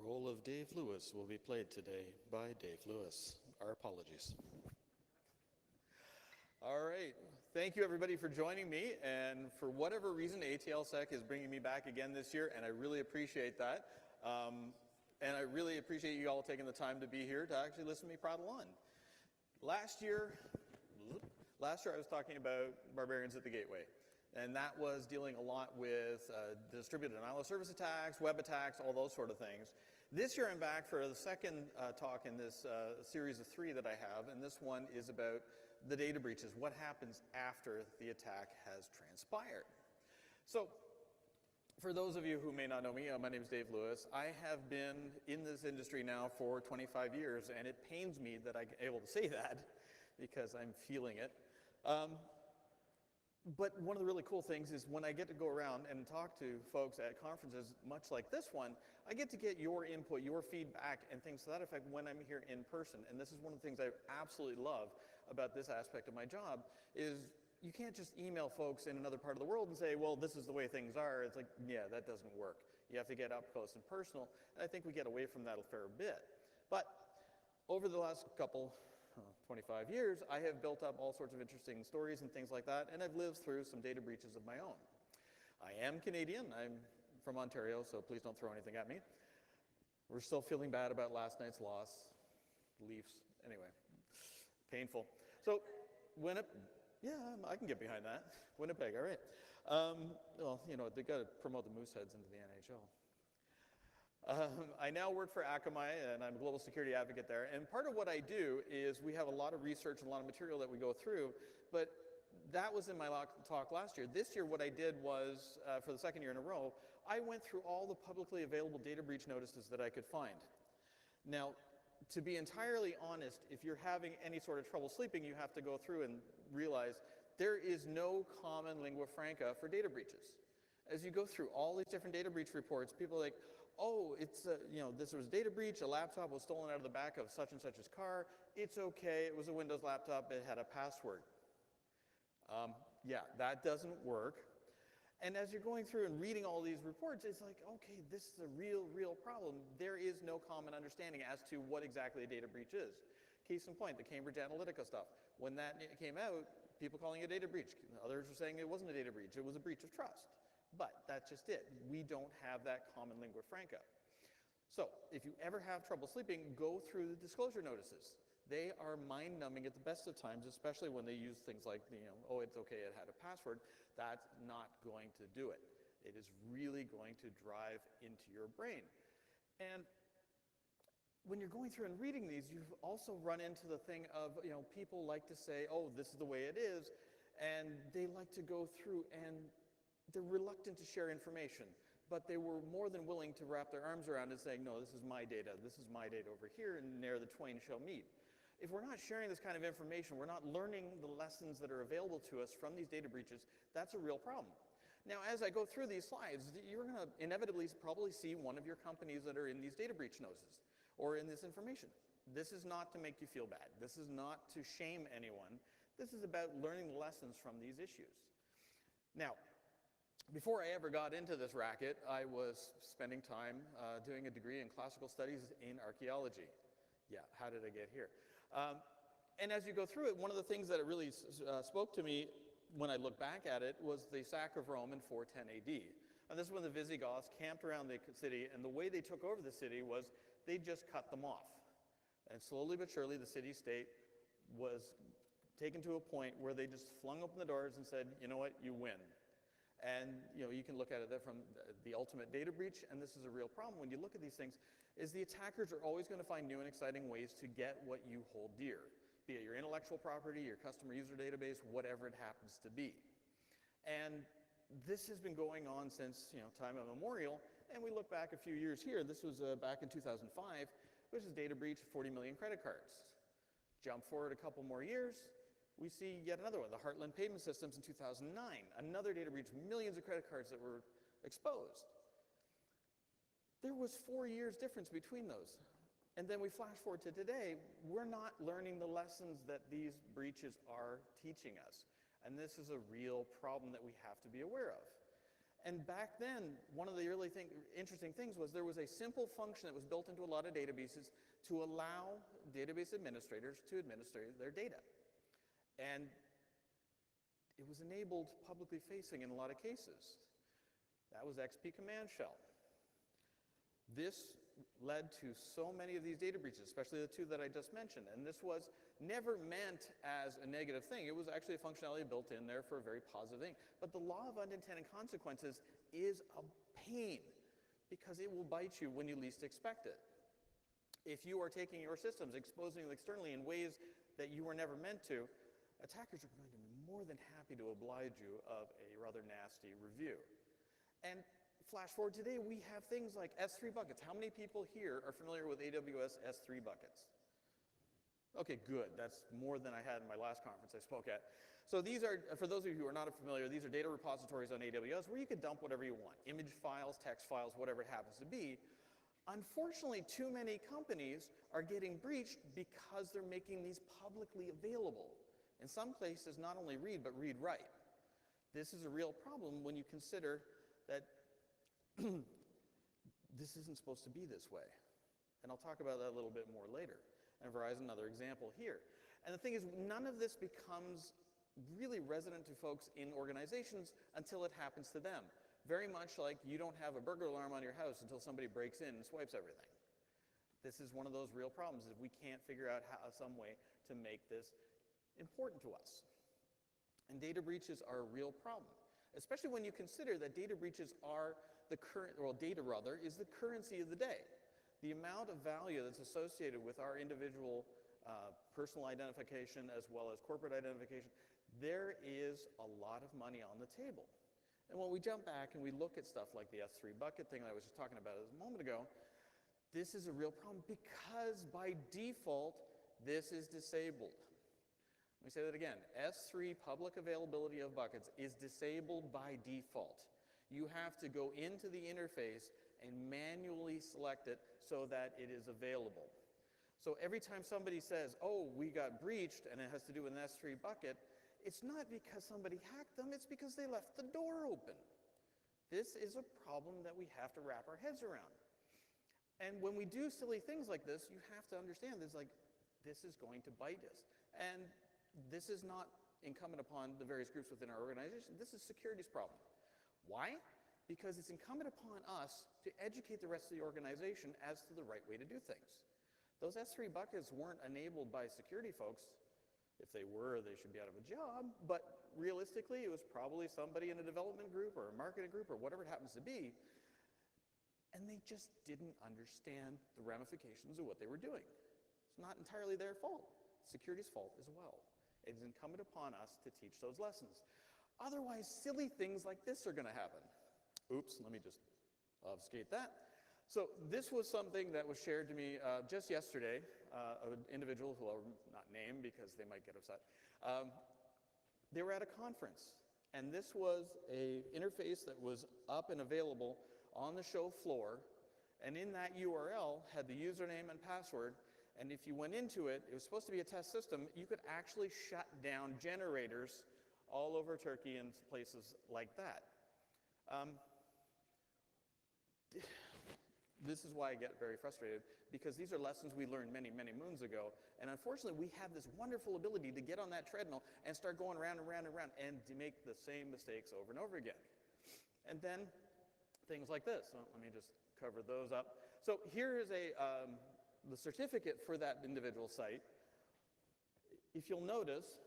role of Dave Lewis will be played today by Dave Lewis. Our apologies. All right. Thank you, everybody, for joining me. And for whatever reason, AtlSec is bringing me back again this year, and I really appreciate that. And I really appreciate you all taking the time to be here to actually listen to me prattle on. Last year I was talking about Barbarians at the Gateway. And that was dealing a lot with distributed denial of service attacks, web attacks, all those sort of things. This year I'm back for the second talk in this series of 3 that I have, and this one is about the data breaches, what happens after the attack has transpired. So, for those of you who may not know me, my name is Dave Lewis. I have been in this industry now for 25 years, and it pains me that I'm able to say that because I'm feeling it. But one of the really cool things is when I get to go around and talk to folks at conferences much like this one, I get to get your input, your feedback, and things to that effect when I'm here in person. And this is one of the things I absolutely love about this aspect of my job is you can't just email folks in another part of the world and say, well, this is the way things are. It's like, yeah, that doesn't work. You have to get up close and personal. And I think we get away from that a fair bit. But over the last couple 25 years, I have built up all sorts of interesting stories and things like that, and I've lived through some data breaches of my own. I am Canadian. I'm from Ontario, so please don't throw anything at me. We're still feeling bad about last night's loss. Leafs. Anyway, painful. So, yeah, I can get behind that. Winnipeg, all right. Well, you know, they got to promote the Mooseheads into the NHL. I now work for Akamai, and I'm a global security advocate there. And part of what I do is we have a lot of research and a lot of material that we go through, but that was in my talk last year. This year, what I did was, for the second year in a row, I went through all the publicly available data breach notices that I could find. Now, to be entirely honest, if you're having any sort of trouble sleeping, you have to go through and realize there is no common lingua franca for data breaches. As you go through all these different data breach reports, people are like, oh, it's, you know, this was a data breach, a laptop was stolen out of the back of such and such's car, it's okay, it was a Windows laptop, it had a password. Yeah, that doesn't work. And as you're going through and reading all these reports, it's like, okay, this is a real problem. There is no common understanding as to what exactly a data breach is. Case in point, the Cambridge Analytica stuff. When that came out, people calling it a data breach. Others were saying it wasn't a data breach, it was a breach of trust. But that's just it. We don't have that common lingua franca. So if you ever have trouble sleeping, go through the disclosure notices. They are mind-numbing at the best of times, especially when they use things like, you know, oh, it's okay, it had a password. That's not going to do it. It is really going to drive into your brain. And when you're going through and reading these, you also run into the thing of, you know, people like to say, oh, this is the way it is, and they like to go through and they're reluctant to share information, but they were more than willing to wrap their arms around it saying, no, this is my data over here, and there the twain shall meet. If we're not sharing this kind of information, we're not learning the lessons that are available to us from these data breaches, that's a real problem. Now, as I go through these slides, you're going to inevitably probably see one of your companies that are in these data breach notices or in this information. This is not to make you feel bad. This is not to shame anyone. This is about learning lessons from these issues. Now, before I ever got into this racket, I was spending time doing a degree in classical studies in archaeology. Yeah, how did I get here? And as you go through it, one of the things that it really spoke to me when I look back at it was the sack of Rome in 410 AD. And this is when the Visigoths camped around the city, and the way they took over the city was they just cut them off. And slowly but surely, the city-state was taken to a point where they just flung open the doors and said, you know what, you win. And you know, you can look at it from the ultimate data breach, and this is a real problem when you look at these things, is the attackers are always going to find new and exciting ways to get what you hold dear, be it your intellectual property, your customer user database, whatever it happens to be. And this has been going on since, you know, time immemorial, and we look back a few years here. This was back in 2005, which is data breach of 40 million credit cards. Jump forward a couple more years, we see yet another one, the Heartland Payment Systems in 2009, another data breach, millions of credit cards that were exposed. There was 4 years difference between those. And then we flash forward to today, we're not learning the lessons that these breaches are teaching us. And this is a real problem that we have to be aware of. And back then, one of the really interesting things was there was a simple function that was built into a lot of databases to allow database administrators to administer their data. And it was enabled publicly facing in a lot of cases. That was XP Command Shell. This led to so many of these data breaches, especially the two that I just mentioned. And this was never meant as a negative thing. It was actually a functionality built in there for a very positive thing. But the law of unintended consequences is a pain because it will bite you when you least expect it. If you are taking your systems, exposing them externally in ways that you were never meant to, attackers are going to be more than happy to oblige you of a rather nasty review. And flash forward today, we have things like S3 buckets. How many people here are familiar with AWS S3 buckets? Okay, good. That's more than I had in my last conference I spoke at. So these are, for those of you who are not familiar, these are data repositories on AWS where you can dump whatever you want. Image files, text files, whatever it happens to be. Unfortunately, too many companies are getting breached because they're making these publicly available. In some places, not only read, but read write. This is a real problem when you consider that this isn't supposed to be this way. And I'll talk about that a little bit more later. And Verizon, another example here. And the thing is, none of this becomes really resonant to folks in organizations until it happens to them. Very much like you don't have a burglar alarm on your house until somebody breaks in and swipes everything. This is one of those real problems, is we can't figure out some way to make this important to us. And data breaches are a real problem, especially when you consider that data breaches are the current, well, data rather, is the currency of the day. The amount of value that's associated with our individual personal identification as well as corporate identification, there is a lot of money on the table. And when we jump back and we look at stuff like the S3 bucket thing that I was just talking about a moment ago, this is a real problem because by default, this is disabled. Let me say that again. S3 public availability of buckets is disabled by default. You have to go into the interface and manually select it so that it is available. So every time somebody says, oh, we got breached and it has to do with an S3 bucket, it's not because somebody hacked them, it's because they left the door open. This is a problem that we have to wrap our heads around. And when we do silly things like this, you have to understand this is going to bite us. And this is not incumbent upon the various groups within our organization. This is a security's problem. Why? Because it's incumbent upon us to educate the rest of the organization as to the right way to do things. Those S3 buckets weren't enabled by security folks. If they were, they should be out of a job. But realistically, it was probably somebody in a development group or a marketing group or whatever it happens to be. And they just didn't understand the ramifications of what they were doing. It's not entirely their fault. Security's fault as well. It is incumbent upon us to teach those lessons. Otherwise, silly things like this are going to happen. Oops, let me just obfuscate that. So this was something that was shared to me just yesterday. An individual who I'll not name because they might get upset. They were at a conference, and this was an interface that was up and available on the show floor, and in that URL had the username and password. And if you went into it, it was supposed to be a test system, you could actually shut down generators all over Turkey and places like that. This is why I get very frustrated, because these are lessons we learned many, many moons ago. And unfortunately, we have this wonderful ability to get on that treadmill and start going around and around and around and to make the same mistakes over and over again. And then things like this. So let me just cover those up. So here is the certificate for that individual site. If you'll notice,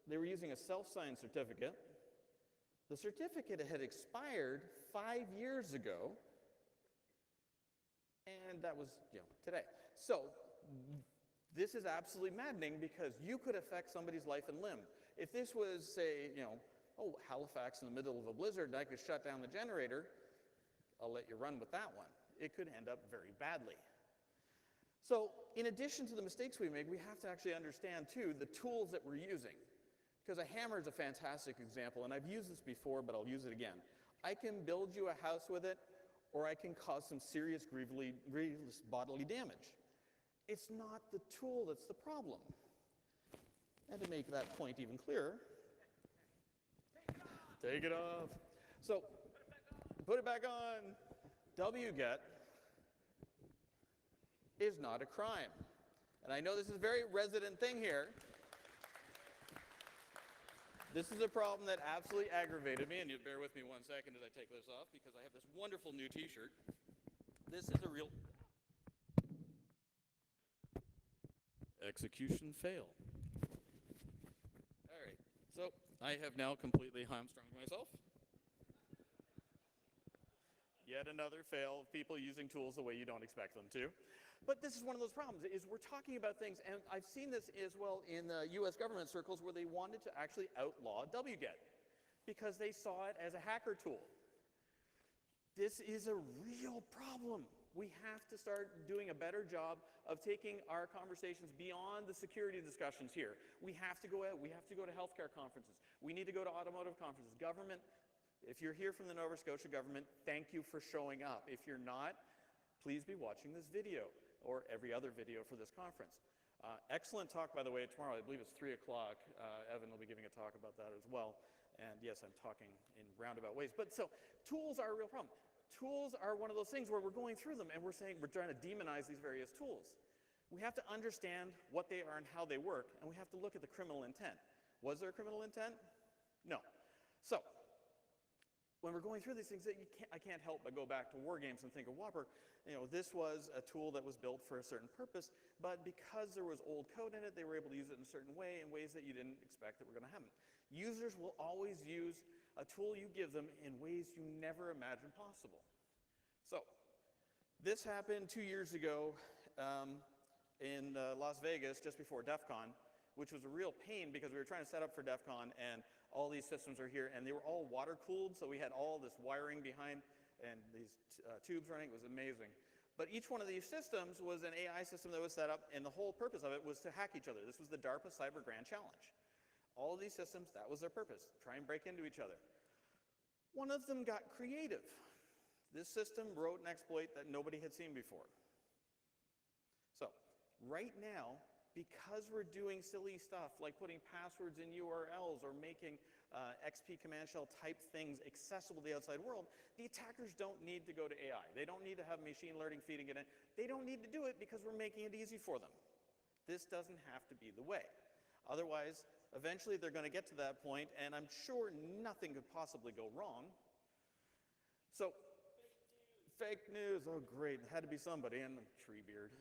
they were using a self-signed certificate. The certificate had expired 5 years ago, and that was, today. So this is absolutely maddening because you could affect somebody's life and limb. If this was, say, Halifax in the middle of a blizzard and I could shut down the generator, I'll let you run with that one. It could end up very badly. So in addition to the mistakes we make, we have to actually understand, too, the tools that we're using. Because a hammer is a fantastic example, and I've used this before, but I'll use it again. I can build you a house with it, or I can cause some serious grievous bodily damage. It's not the tool that's the problem. And to make that point even clearer, take it off. So Put it back on. wget is not a crime. And I know this is a very resident thing here. This is a problem that absolutely aggravated me, and you bear with me 1 second as I take this off because I have this wonderful new t-shirt. This is a real execution fail. All right, so I have now completely hamstrung myself. Yet another fail of people using tools the way you don't expect them to. But this is one of those problems, is we're talking about things, and I've seen this as well in US government circles where they wanted to actually outlaw wget because they saw it as a hacker tool. This is a real problem. We have to start doing a better job of taking our conversations beyond the security discussions here. We have to go out, we have to go to healthcare conferences. We need to go to automotive conferences. Government, if you're here from the Nova Scotia government, thank you for showing up. If you're not, please be watching this video or every other video for this conference. Excellent talk, by the way, tomorrow. I believe it's 3 o'clock. Evan will be giving a talk about that as well. And yes, I'm talking in roundabout ways. But so tools are a real problem. Tools are one of those things where we're going through them and we're saying we're trying to demonize these various tools. We have to understand what they are and how they work, and we have to look at the criminal intent. Was there a criminal intent? No. So when we're going through these things, I can't help but go back to war games and think of Whopper. You know, this was a tool that was built for a certain purpose, but because there was old code in it, they were able to use it in a certain way, in ways that you didn't expect that were going to happen. Users will always use a tool you give them in ways you never imagined possible. So this happened 2 years ago in Las Vegas, just before DEF CON, which was a real pain because we were trying to set up for DEF CON and all these systems are here and they were all water cooled, so we had all this wiring behind and these tubes running. It was amazing. But each one of these systems was an AI system that was set up, and the whole purpose of it was to hack each other. This was the DARPA Cyber Grand Challenge. All of these systems, that was their purpose, try and break into each other. One of them got creative. This system wrote an exploit that nobody had seen before. So right now, because we're doing silly stuff like putting passwords in URLs or making XP command shell type things accessible to the outside world, the attackers don't need to go to AI. They don't need to have machine learning feeding it in. They don't need to do it because we're making it easy for them. This doesn't have to be the way. Otherwise, eventually they're going to get to that point, and I'm sure nothing could possibly go wrong. So, fake news, oh great, it had to be somebody, and Treebeard.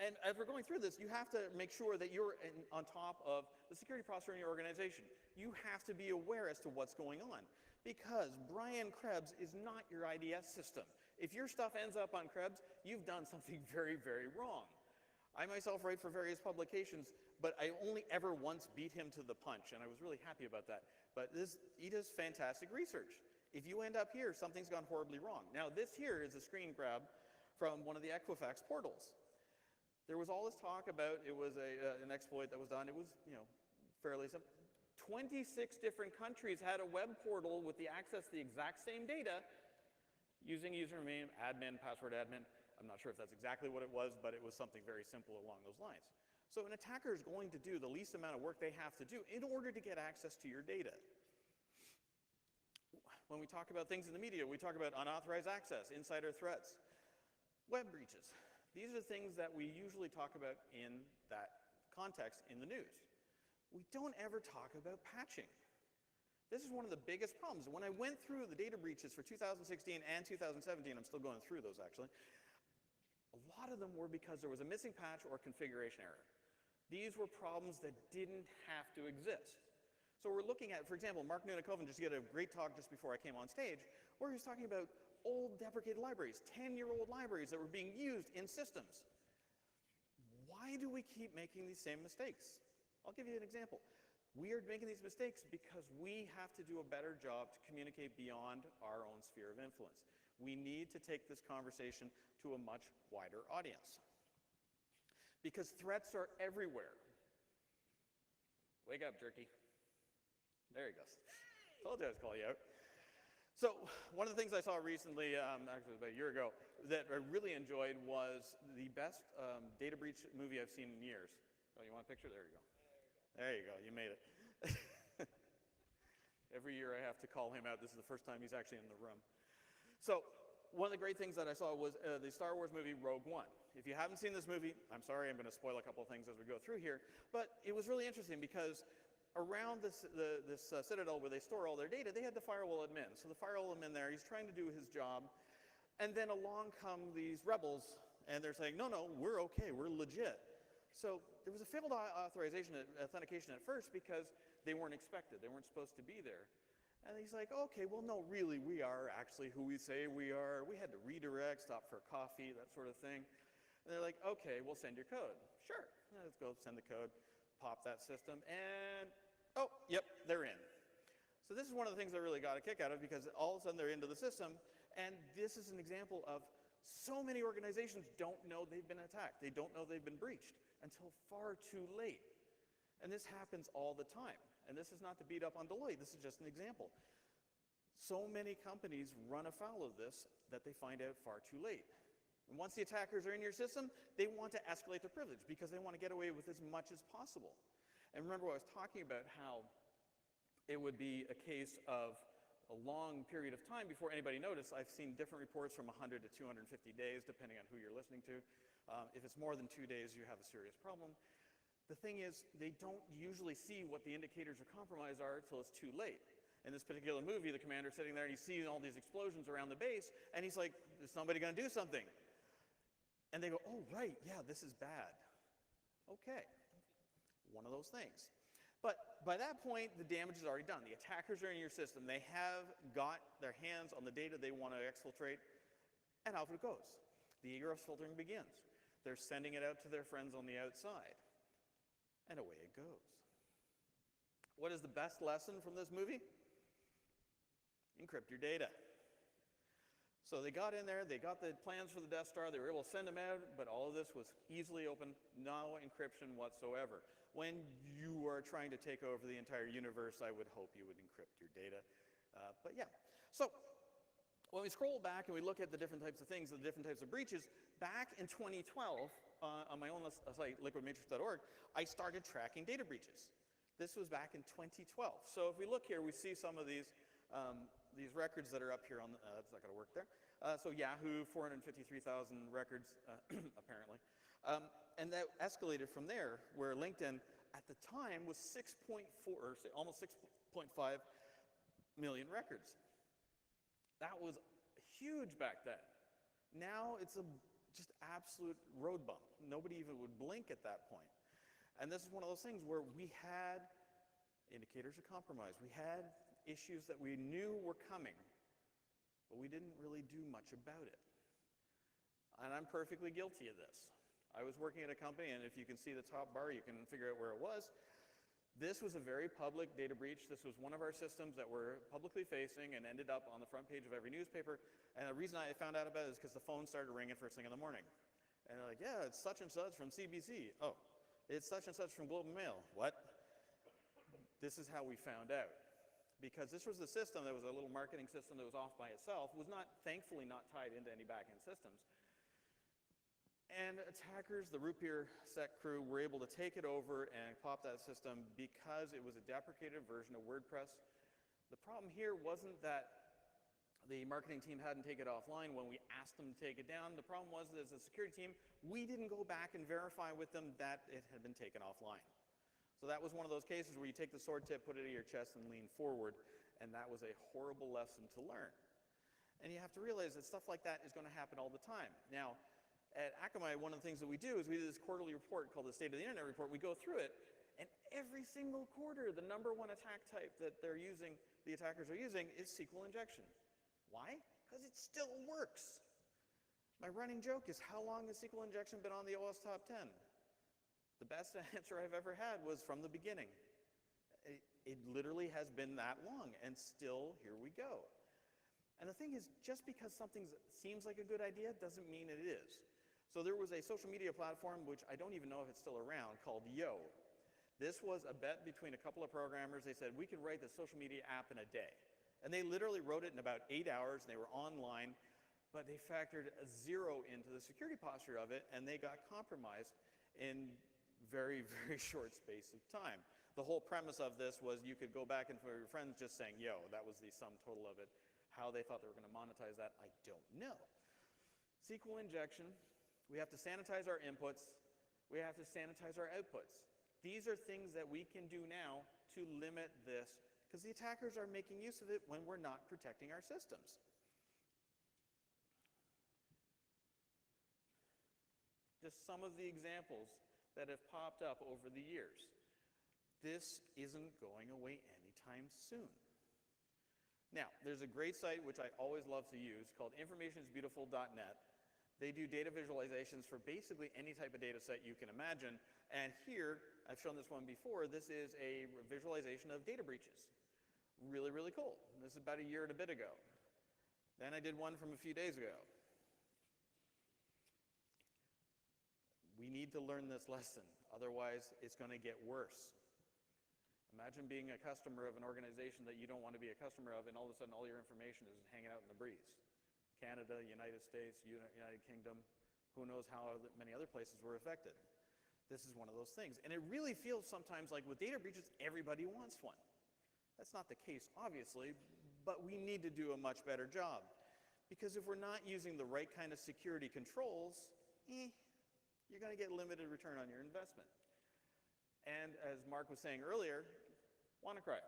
And as we're going through this, you have to make sure that you're on top of the security posture in your organization. You have to be aware as to what's going on, because Brian Krebs is not your IDS system. If your stuff ends up on Krebs, you've done something very, very wrong. I myself write for various publications, but I only ever once beat him to the punch, and I was really happy about that. But he does fantastic research. If you end up here, something's gone horribly wrong. Now, this here is a screen grab from one of the Equifax portals. There was all this talk about it was an exploit that was done. It was, fairly simple. 26 different countries had a web portal with the access to the exact same data using username, admin, password admin. I'm not sure if that's exactly what it was, but it was something very simple along those lines. So an attacker is going to do the least amount of work they have to do in order to get access to your data. When we talk about things in the media, we talk about unauthorized access, insider threats, web breaches. These are things that we usually talk about in that context in the news. We don't ever talk about patching. This is one of the biggest problems. When I went through the data breaches for 2016 and 2017, I'm still going through those actually, a lot of them were because there was a missing patch or configuration error. These were problems that didn't have to exist. So we're looking at, for example, Mark Nunakoven just did a great talk just before I came on stage, where he was talking about old deprecated libraries, 10-year-old libraries that were being used in systems. Why do we keep making these same mistakes? I'll give you an example. We are making these mistakes because we have to do a better job to communicate beyond our own sphere of influence. We need to take this conversation to a much wider audience. Because threats are everywhere. Wake up, jerky. There he goes. Told you I was calling you out. So one of the things I saw recently, actually about a year ago, that I really enjoyed was the best data breach movie I've seen in years. Oh, you want a picture? There you go. There you go. You made it. Every year I have to call him out. This is the first time he's actually in the room. So one of the great things that I saw was the Star Wars movie Rogue One. If you haven't seen this movie, I'm sorry, I'm going to spoil a couple of things as we go through here, but it was really interesting because around this citadel where they store all their data, they had the firewall admin. So the firewall admin there, he's trying to do his job, and then along come these rebels, and they're saying, no, no, we're okay, we're legit. So there was a failed authentication at first because they weren't expected. They weren't supposed to be there. And he's like, okay, well, no, really, we are actually who we say we are. We had to redirect, stop for coffee, that sort of thing. And they're like, okay, we'll send your code. Sure, let's go send the code, pop that system, and oh, yep, they're in. So this is one of the things I really got a kick out of because all of a sudden they're into the system, and this is an example of so many organizations don't know they've been attacked. They don't know they've been breached until far too late. And this happens all the time. And this is not to beat up on Deloitte. This is just an example. So many companies run afoul of this that they find out far too late. And once the attackers are in your system, they want to escalate their privilege because they want to get away with as much as possible. And remember what I was talking about, how it would be a case of a long period of time before anybody noticed. I've seen different reports from 100 to 250 days, depending on who you're listening to. If it's more than 2 days, you have a serious problem. The thing is, they don't usually see what the indicators of compromise are until it's too late. In this particular movie, the commander's sitting there and he's seeing all these explosions around the base, and he's like, is somebody going to do something? And they go, oh, right, yeah, this is bad. Okay, one of those things. But by that point, the damage is already done. The attackers are in your system. They have got their hands on the data they want to exfiltrate, and out it goes. The egress filtering begins. They're sending it out to their friends on the outside, and away it goes. What is the best lesson from this movie? Encrypt your data. So they got in there, they got the plans for the Death Star, they were able to send them out, but all of this was easily open, no encryption whatsoever. When you are trying to take over the entire universe, I would hope you would encrypt your data. But yeah, so when we scroll back and we look at the different types of things, the different types of breaches, back in 2012, on my own site, liquidmatrix.org, I started tracking data breaches. This was back in 2012. So if we look here, we see some of these records that are up here on, it's not going to work there. So Yahoo, 453,000 records, apparently. And that escalated from there, where LinkedIn at the time was 6.4, or almost 6.5 million records. That was huge back then. Now it's a just absolute road bump. Nobody even would blink at that point. And this is one of those things where we had indicators of compromise. We had issues that we knew were coming, but we didn't really do much about it. And I'm perfectly guilty of this. I was working at a company, and if you can see the top bar, you can figure out where it was. This was a very public data breach. This was one of our systems that were publicly facing and ended up on the front page of every newspaper. And the reason I found out about it is because the phone started ringing first thing in the morning. And they're like, yeah, it's such and such from CBC. Oh, it's such and such from Globe and Mail. What? This is how we found out. Because this was the system that was a little marketing system that was off by itself, was not, thankfully, not tied into any back-end systems. And attackers, the root beer sec crew, were able to take it over and pop that system because it was a deprecated version of WordPress. The problem here wasn't that the marketing team hadn't taken it offline when we asked them to take it down. The problem was that as a security team, we didn't go back and verify with them that it had been taken offline. So that was one of those cases where you take the sword tip, put it in your chest, and lean forward, and that was a horrible lesson to learn. And you have to realize that stuff like that is going to happen all the time. Now, at Akamai, one of the things that we do is we do this quarterly report called the State of the Internet Report. We go through it, and every single quarter, the #1 attack type that they're using, the attackers are using, is SQL injection. Why? Because it still works. My running joke is, how long has SQL injection been on the OS Top 10? The best answer I've ever had was from the beginning. It literally has been that long, and still here we go. And the thing is, just because something seems like a good idea doesn't mean it is. So there was a social media platform, which I don't even know if it's still around, called Yo. This was a bet between a couple of programmers. They said, we could write the social media app in a day. And they literally wrote it in about 8 hours, and they were online, but they factored a 0 into the security posture of it, and they got compromised in very, very short space of time. The whole premise of this was you could go back and for your friends just saying, yo, that was the sum total of it. How they thought they were going to monetize that, I don't know. SQL injection, we have to sanitize our inputs, we have to sanitize our outputs. These are things that we can do now to limit this, because the attackers are making use of it when we're not protecting our systems. Just some of the examples that have popped up over the years. This isn't going away anytime soon. Now, there's a great site which I always love to use called informationsbeautiful.net. They do data visualizations for basically any type of data set you can imagine. And here, I've shown this one before, this is a visualization of data breaches. Really, really cool. This is about a year and a bit ago. Then I did one from a few days ago. We need to learn this lesson, otherwise it's going to get worse. Imagine being a customer of an organization that you don't want to be a customer of, and all of a sudden all your information is hanging out in the breeze. Canada, United States, United Kingdom, who knows how many other places were affected. This is one of those things. And it really feels sometimes like with data breaches, everybody wants one. That's not the case, obviously, but we need to do a much better job. Because if we're not using the right kind of security controls, you're going to get limited return on your investment. And as Mark was saying earlier, WannaCry.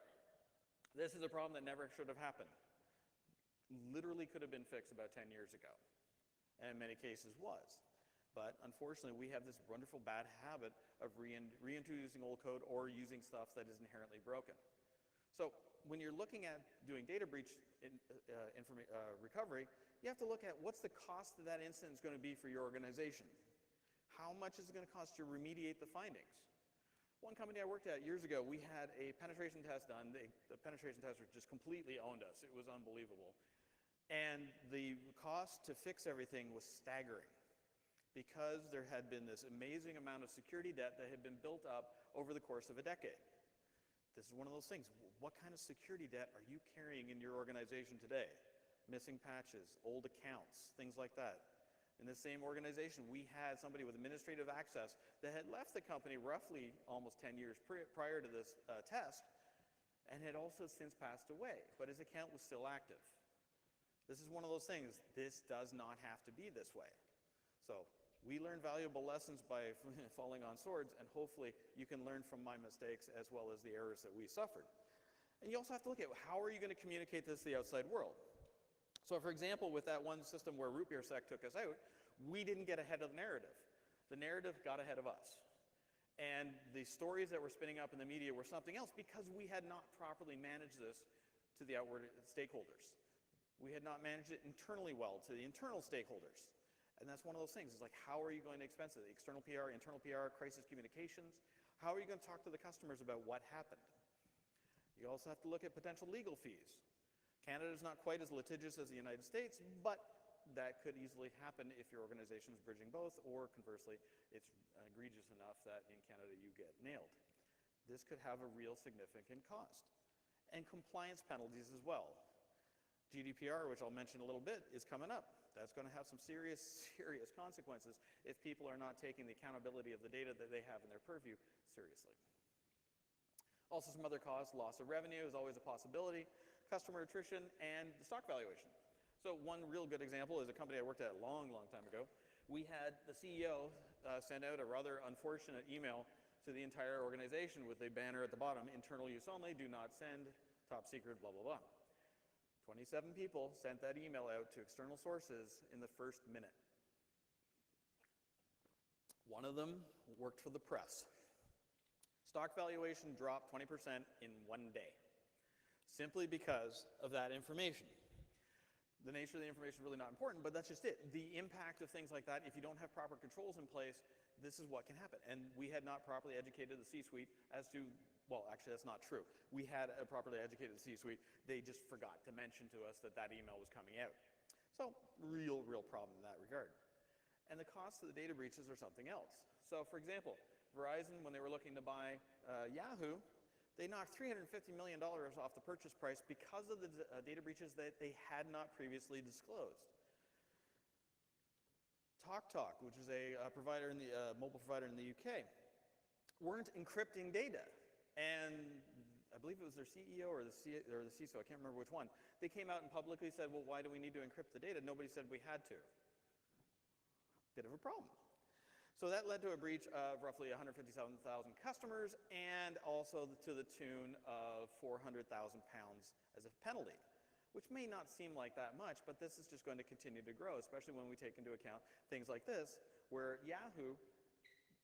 This is a problem that never should have happened. Literally could have been fixed about 10 years ago, and in many cases was. But unfortunately, we have this wonderful bad habit of reintroducing old code or using stuff that is inherently broken. So when you're looking at doing data breach recovery, you have to look at what's the cost of that incident is going to be for your organization. How much is it going to cost to remediate the findings? One company I worked at years ago, we had a penetration test done. The penetration tester just completely owned us. It was unbelievable. And the cost to fix everything was staggering because there had been this amazing amount of security debt that had been built up over the course of a decade. This is one of those things. What kind of security debt are you carrying in your organization today? Missing patches, old accounts, things like that. In the same organization, we had somebody with administrative access that had left the company roughly almost 10 years prior to this test and had also since passed away, but his account was still active. This is one of those things. This does not have to be this way. So we learn valuable lessons by falling on swords, and hopefully you can learn from my mistakes as well as the errors that we suffered. And you also have to look at how are you going to communicate this to the outside world. So for example, with that one system where root beer sec took us out, we didn't get ahead of the narrative. The narrative got ahead of us. And the stories that were spinning up in the media were something else because we had not properly managed this to the outward stakeholders. We had not managed it internally well to the internal stakeholders. And that's one of those things. It's like, how are you going to expense it? External PR, internal PR, crisis communications. How are you going to talk to the customers about what happened? You also have to look at potential legal fees. Canada is not quite as litigious as the United States, but that could easily happen if your organization is bridging both, or conversely, it's egregious enough that in Canada you get nailed. This could have a real significant cost. And compliance penalties as well. GDPR, which I'll mention a little bit, is coming up. That's going to have some serious, serious consequences if people are not taking the accountability of the data that they have in their purview seriously. Also some other costs. Loss of revenue is always a possibility. Customer attrition, and the stock valuation. So one real good example is a company I worked at a long, long time ago. We had the CEO send out a rather unfortunate email to the entire organization with a banner at the bottom, internal use only, do not send, top secret, blah, blah, blah. 27 people sent that email out to external sources in the first minute. One of them worked for the press. Stock valuation dropped 20% in one day. Simply because of that information. The nature of the information is really not important, but that's just it. The impact of things like that, if you don't have proper controls in place, this is what can happen. And we had not properly educated the C-suite as to, well, actually that's not true. We had a properly educated C-suite. They just forgot to mention to us that that email was coming out. So real problem in that regard. And the cost of the data breaches are something else. So for example, Verizon, when they were looking to buy Yahoo, they knocked $350 million off the purchase price because of the data breaches that they had not previously disclosed. TalkTalk, which is a provider in the mobile provider in the UK, weren't encrypting data. And I believe it was their CEO or the CISO, I can't remember which one. They came out and publicly said, well, why do we need to encrypt the data? Nobody said we had to. Bit of a problem. So that led to a breach of roughly 157,000 customers and also to the tune of 400,000 pounds as a penalty, which may not seem like that much, but this is just going to continue to grow, especially when we take into account things like this, where Yahoo,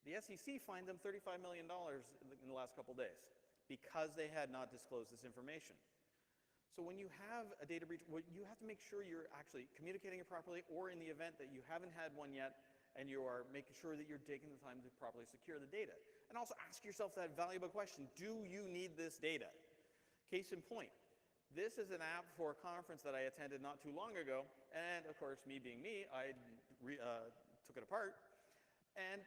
the SEC fined them $35 million in the last couple days because they had not disclosed this information. So when you have a data breach, you have to make sure you're actually communicating it properly, or in the event that you haven't had one yet, and you are making sure that you're taking the time to properly secure the data. And also ask yourself that valuable question, do you need this data? Case in point, this is an app for a conference that I attended not too long ago, and of course, me being me, I took it apart, and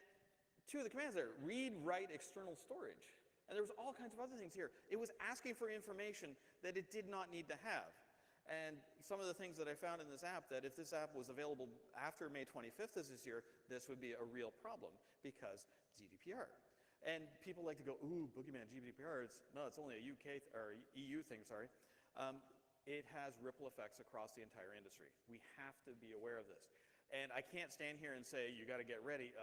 two of the commands there, read, write, external storage. And there was all kinds of other things here. It was asking for information that it did not need to have. And some of the things that I found in this app, that if this app was available after May 25th of this year, this would be a real problem because GDPR. And people like to go, ooh, boogeyman, GDPR. No, it's only a UK or EU thing, sorry. It has ripple effects across the entire industry. We have to be aware of this. And I can't stand here and say, you got to get ready.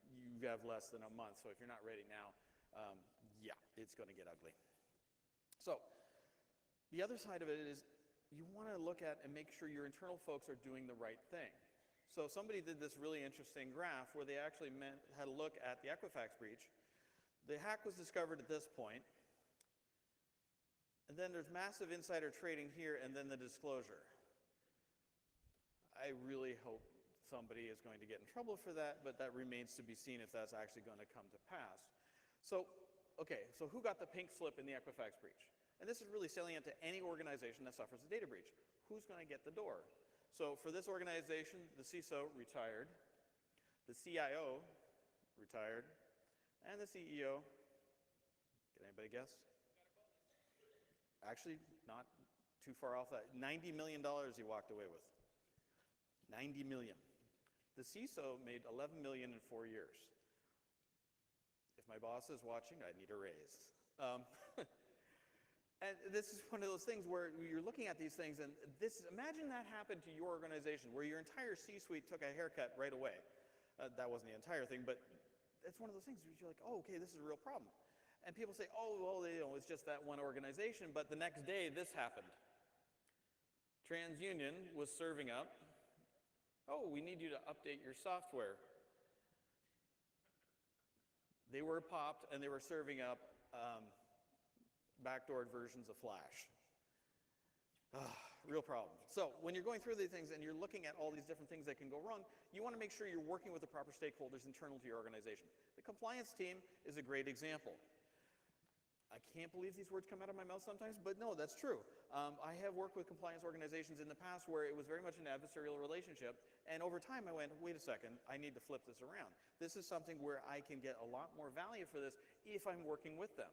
You have less than a month, so if you're not ready now, yeah, it's going to get ugly. So the other side of it is, you want to look at and make sure your internal folks are doing the right thing. So somebody did this really interesting graph where they actually had a look at the Equifax breach. The hack was discovered at this point, and then there's massive insider trading here, and then the disclosure. I really hope somebody is going to get in trouble for that, but that remains to be seen if that's actually going to come to pass. So, okay, so who got the pink slip in the Equifax breach? And this is really salient to any organization that suffers a data breach. Who's going to get the door? So for this organization, the CISO retired, the CIO retired, and the CEO, can anybody guess? Actually, not too far off that. $90 million he walked away with. 90 million. The CISO made 11 million in 4 years. If my boss is watching, I need a raise. And this is one of those things where you're looking at these things, and imagine that happened to your organization, where your entire C-suite took a haircut right away. That wasn't the entire thing, but it's one of those things where you're like, oh, okay, this is a real problem. And people say, oh, well, it's just that one organization, but the next day, this happened. TransUnion was serving up, oh, we need you to update your software. They were popped, and they were serving up backdoored versions of Flash. Real problem. So when you're going through these things and you're looking at all these different things that can go wrong, you want to make sure you're working with the proper stakeholders internal to your organization. The compliance team is a great example. I can't believe these words come out of my mouth sometimes, but no, that's true. I have worked with compliance organizations in the past where it was very much an adversarial relationship, and over time I went, wait a second, I need to flip this around. This is something where I can get a lot more value for this if I'm working with them.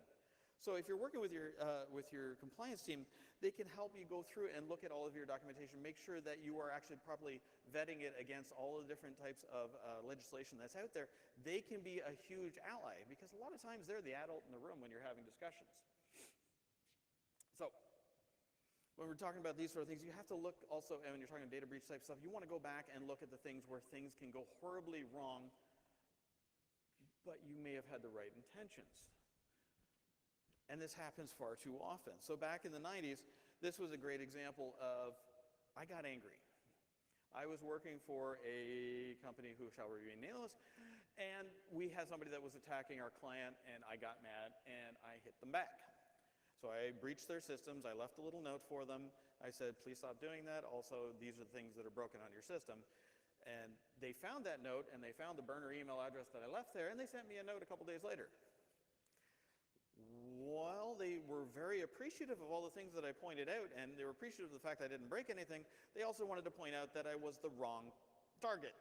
So if you're working with your compliance team, they can help you go through and look at all of your documentation, make sure that you are actually properly vetting it against all the different types of legislation that's out there. They can be a huge ally because a lot of times they're the adult in the room when you're having discussions. So when we're talking about these sort of things, you have to look also, and when you're talking data breach type stuff, you want to go back and look at the things where things can go horribly wrong, but you may have had the right intentions. And this happens far too often. So back in the 90s, this was a great example of, I got angry. I was working for a company who shall remain nameless, and we had somebody that was attacking our client, and I got mad, and I hit them back. So I breached their systems. I left a little note for them. I said, please stop doing that. Also, these are the things that are broken on your system. And they found that note, and they found the burner email address that I left there, and they sent me a note a couple days later. While they were very appreciative of all the things that I pointed out, and they were appreciative of the fact I didn't break anything, they also wanted to point out that I was the wrong target.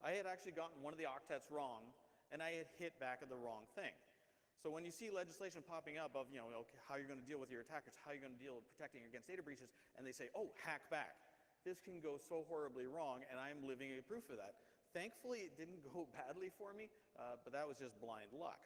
I had actually gotten one of the octets wrong, and I had hit back at the wrong thing. So when you see legislation popping up of, okay, how you're going to deal with your attackers, how you're going to deal with protecting against data breaches, and they say, oh, hack back. This can go so horribly wrong, and I'm living a proof of that. Thankfully, it didn't go badly for me, but that was just blind luck.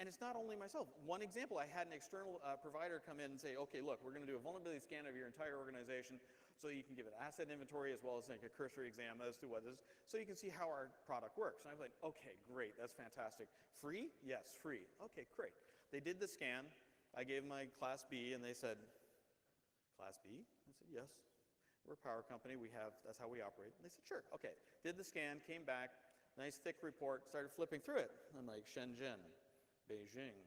And it's not only myself. One example, I had an external provider come in and say, okay, look, we're going to do a vulnerability scan of your entire organization so you can give it asset inventory as well as like a cursory exam as to what is, so you can see how our product works. And I was like, okay, great, that's fantastic. Free? Yes, free. Okay, great. They did the scan. I gave them my Class B, and they said, Class B? I said, yes. We're a power company. That's how we operate. And they said, sure. Okay. Did the scan, came back, nice thick report, started flipping through it. I'm like, Shenzhen, Beijing.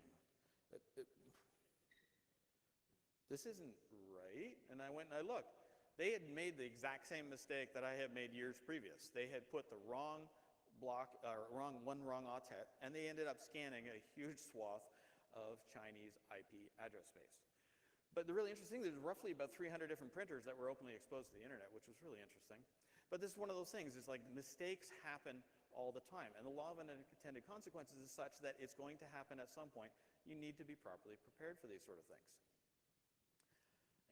This isn't right. And I went and I looked. They had made the exact same mistake that I had made years previous. They had put the wrong wrong octet, and they ended up scanning a huge swath of Chinese IP address space. But the really interesting thing, there's roughly about 300 different printers that were openly exposed to the internet, which was really interesting. But this is one of those things, it's like mistakes happen all the time. And the law of unintended consequences is such that it's going to happen at some point. You need to be properly prepared for these sort of things.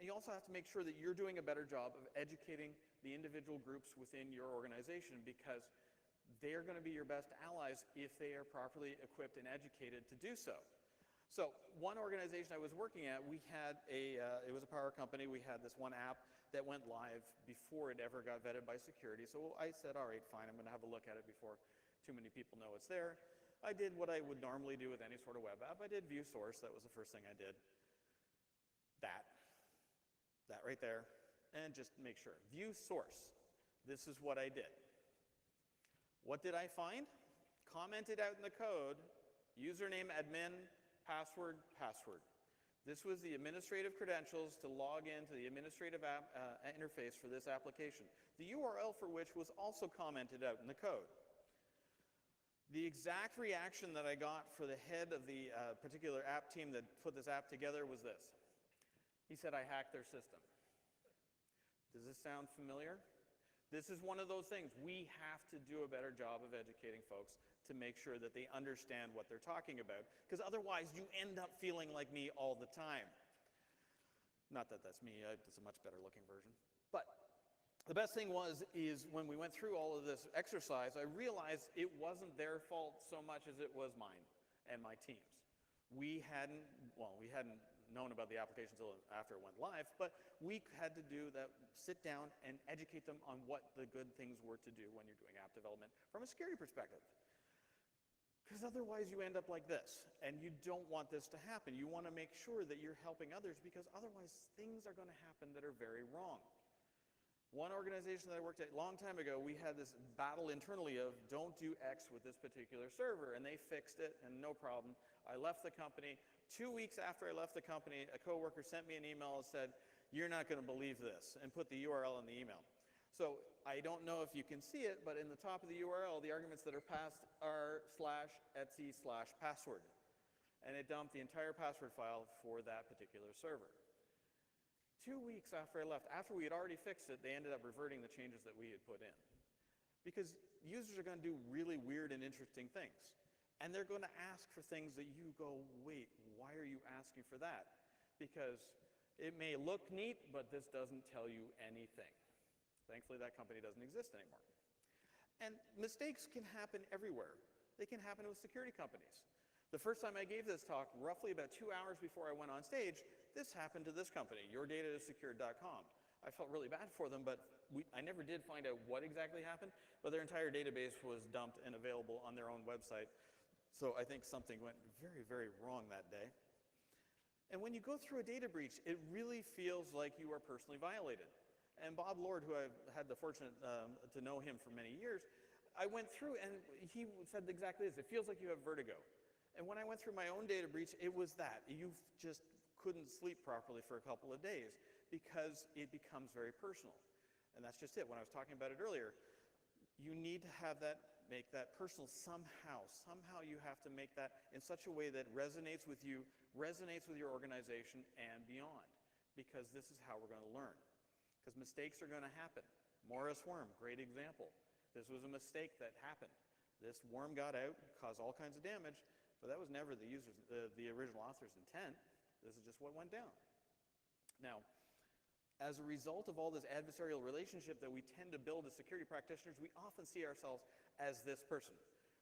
And you also have to make sure that you're doing a better job of educating the individual groups within your organization, because they're going to be your best allies if they are properly equipped and educated to do so. So one organization I was working at, we had it was a power company, we had this one app that went live before it ever got vetted by security. So I said, all right, fine, I'm going to have a look at it before too many people know it's there. I did what I would normally do with any sort of web app. I did view source, that was the first thing I did. That right there, and just make sure. View source, this is what I did. What did I find? Commented out in the code, username admin, password, password. This was the administrative credentials to log into the administrative interface for this application. The URL for which was also commented out in the code. The exact reaction that I got for the head of the particular app team that put this app together was this. He said, I hacked their system. Does this sound familiar? This is one of those things. We have to do a better job of educating folks to make sure that they understand what they're talking about, because otherwise you end up feeling like me all the time. Not that that's me, it's a much better looking version. But the best thing is when we went through all of this exercise, I realized it wasn't their fault so much as it was mine and my team's. We hadn't known about the application until after it went live, but we had to do that, sit down and educate them on what the good things were to do when you're doing app development from a security perspective. Because otherwise you end up like this, and you don't want this to happen. You want to make sure that you're helping others, because otherwise things are going to happen that are very wrong. One organization that I worked at a long time ago, we had this battle internally of don't do X with this particular server, and they fixed it, and no problem. I left the company. 2 weeks after I left the company, a coworker sent me an email and said, you're not going to believe this, and put the URL in the email. So I don't know if you can see it, but in the top of the URL, the arguments that are passed are /etc/password. And it dumped the entire password file for that particular server. 2 weeks after I left, after we had already fixed it, they ended up reverting the changes that we had put in. Because users are going to do really weird and interesting things. And they're going to ask for things that you go, wait, why are you asking for that? Because it may look neat, but this doesn't tell you anything. Thankfully, that company doesn't exist anymore. And mistakes can happen everywhere. They can happen with security companies. The first time I gave this talk, roughly about 2 hours before I went on stage, this happened to this company, yourdataissecured.com. I felt really bad for them, but I never did find out what exactly happened, but their entire database was dumped and available on their own website. So I think something went very, very wrong that day. And when you go through a data breach, it really feels like you are personally violated. And Bob Lord, who I've had the fortune to know him for many years, I went through and he said exactly this. It feels like you have vertigo. And when I went through my own data breach, it was that. You just couldn't sleep properly for a couple of days because it becomes very personal. And that's just it. When I was talking about it earlier, you need to have that, make that personal somehow. Somehow you have to make that in such a way that resonates with you, resonates with your organization and beyond. Because this is how we're going to learn. Because mistakes are going to happen. Morris worm, great example. This was a mistake that happened. This worm got out, caused all kinds of damage, but that was never the original author's intent. This is just what went down. Now, as a result of all this adversarial relationship that we tend to build as security practitioners, we often see ourselves as this person.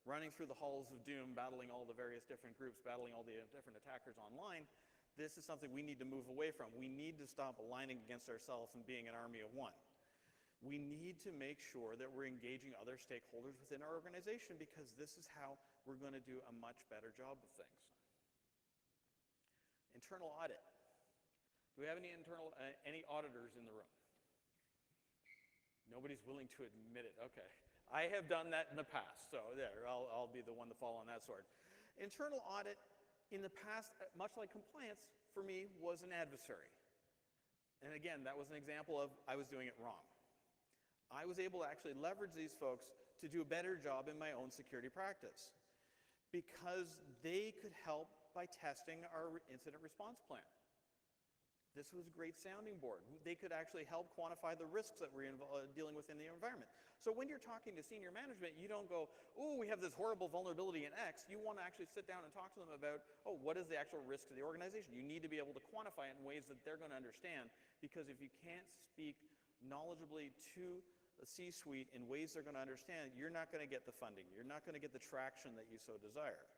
running through the halls of doom, battling all the various different groups, battling all the different attackers online. This is something we need to move away from. We need to stop aligning against ourselves and being an army of one. We need to make sure that we're engaging other stakeholders within our organization, because this is how we're going to do a much better job of things. Internal audit. Do we have any auditors in the room? Nobody's willing to admit it. Okay. I have done that in the past, so there, I'll be the one to fall on that sword. Internal audit in the past, much like compliance, for me, was an adversary. And again, that was an example of I was doing it wrong. I was able to actually leverage these folks to do a better job in my own security practice, because they could help by testing our incident response plan. This was a great sounding board. They could actually help quantify the risks that we're dealing with in the environment. So when you're talking to senior management, you don't go, oh, we have this horrible vulnerability in X. You want to actually sit down and talk to them about, oh, what is the actual risk to the organization? You need to be able to quantify it in ways that they're going to understand, because if you can't speak knowledgeably to the C-suite in ways they're going to understand, you're not going to get the funding. You're not going to get the traction that you so desire.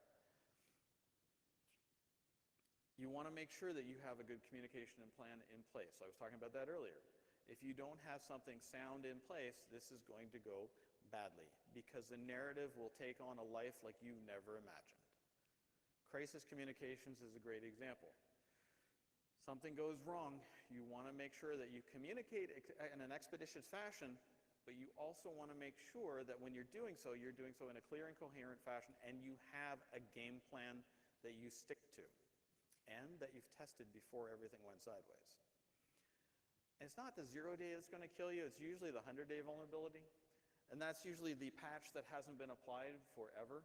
You want to make sure that you have a good communication and plan in place. I was talking about that earlier. If you don't have something sound in place, this is going to go badly, because the narrative will take on a life like you never imagined. Crisis communications is a great example. Something goes wrong, you want to make sure that you communicate in an expeditious fashion, but you also want to make sure that when you're doing so in a clear and coherent fashion, and you have a game plan that you stick to, and that you've tested before everything went sideways. And it's not the 0 day that's going to kill you, it's usually the 100-day vulnerability. And that's usually the patch that hasn't been applied forever.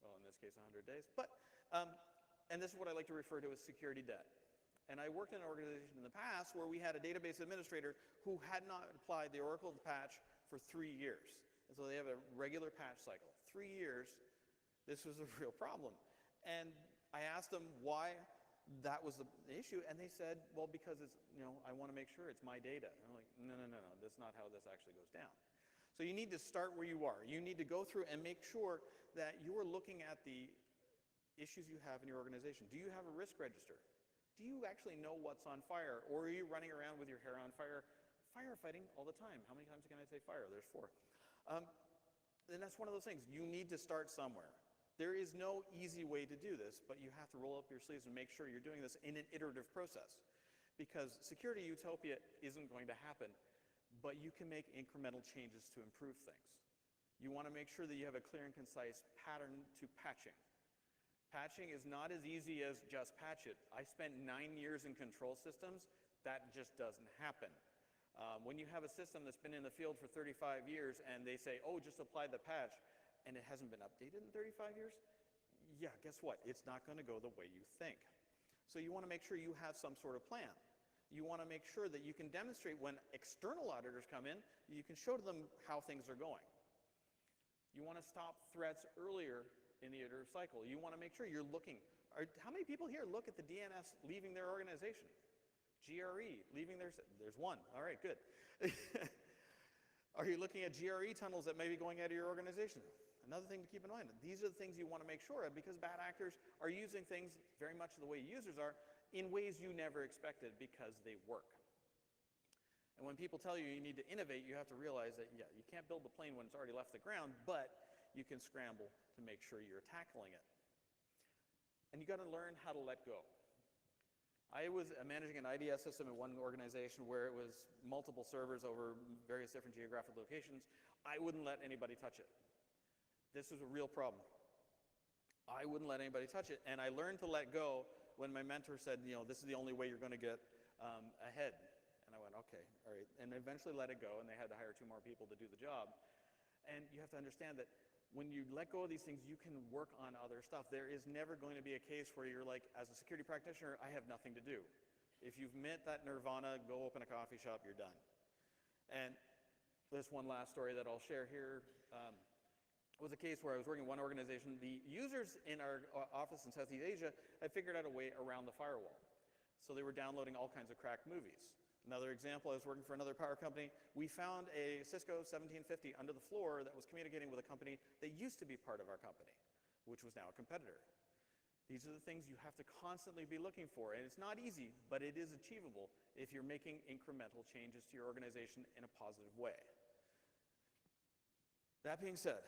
Well, in this case, 100 days. But, and this is what I like to refer to as security debt. And I worked in an organization in the past where we had a database administrator who had not applied the Oracle patch for 3 years. And so they have a regular patch cycle. 3 years, this was a real problem. And I asked them why that was the issue, and they said, well, because it's, I want to make sure it's my data. And I'm like, no, that's not how this actually goes down. So you need to start where you are. You need to go through and make sure that you're looking at the issues you have in your organization. Do you have a risk register? Do you actually know what's on fire? Or are you running around with your hair on fire, firefighting all the time? How many times can I say fire? There's 4. And that's one of those things. You need to start somewhere. There is no easy way to do this, but you have to roll up your sleeves and make sure you're doing this in an iterative process. Because security utopia isn't going to happen, but you can make incremental changes to improve things. You want to make sure that you have a clear and concise pattern to patching. Patching is not as easy as just patch it. I spent 9 years in control systems. That just doesn't happen. When you have a system that's been in the field for 35 years and they say, oh, just apply the patch, and it hasn't been updated in 35 years, yeah, guess what? It's not going to go the way you think. So you want to make sure you have some sort of plan. You want to make sure that you can demonstrate when external auditors come in, you can show to them how things are going. You want to stop threats earlier in the iterative cycle. You want to make sure you're looking. How many people here look at the DNS leaving their organization? GRE leaving their, there's one. All right, good. Are you looking at GRE tunnels that may be going out of your organization? Another thing to keep in mind, these are the things you want to make sure of, because bad actors are using things very much the way users are in ways you never expected, because they work. And when people tell you you need to innovate, you have to realize that, yeah, you can't build the plane when it's already left the ground, but you can scramble to make sure you're tackling it. And you got to learn how to let go. I was managing an IDS system in one organization where it was multiple servers over various different geographic locations. I wouldn't let anybody touch it. This was a real problem. I wouldn't let anybody touch it, and I learned to let go when my mentor said, this is the only way you're going to get ahead. And I went, okay, all right, and eventually let it go, and they had to hire 2 more people to do the job. And you have to understand that when you let go of these things, you can work on other stuff. There is never going to be a case where you're like, as a security practitioner, I have nothing to do. If you've met that nirvana, go open a coffee shop, you're done. And this one last story that I'll share here was a case where I was working in one organization. The users in our office in Southeast Asia had figured out a way around the firewall. So they were downloading all kinds of cracked movies. Another example, I was working for another power company. We found a Cisco 1750 under the floor that was communicating with a company that used to be part of our company, which was now a competitor. These are the things you have to constantly be looking for, and it's not easy, but it is achievable if you're making incremental changes to your organization in a positive way. That being said,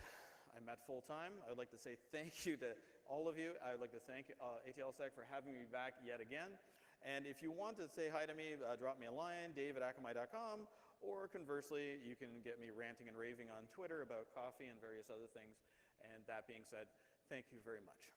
I'm at full time. I would like to say thank you to all of you. I would like to thank AtlSec for having me back yet again. And if you want to say hi to me, drop me a line, dave@akamai.com, or conversely, you can get me ranting and raving on Twitter about coffee and various other things. And that being said, thank you very much.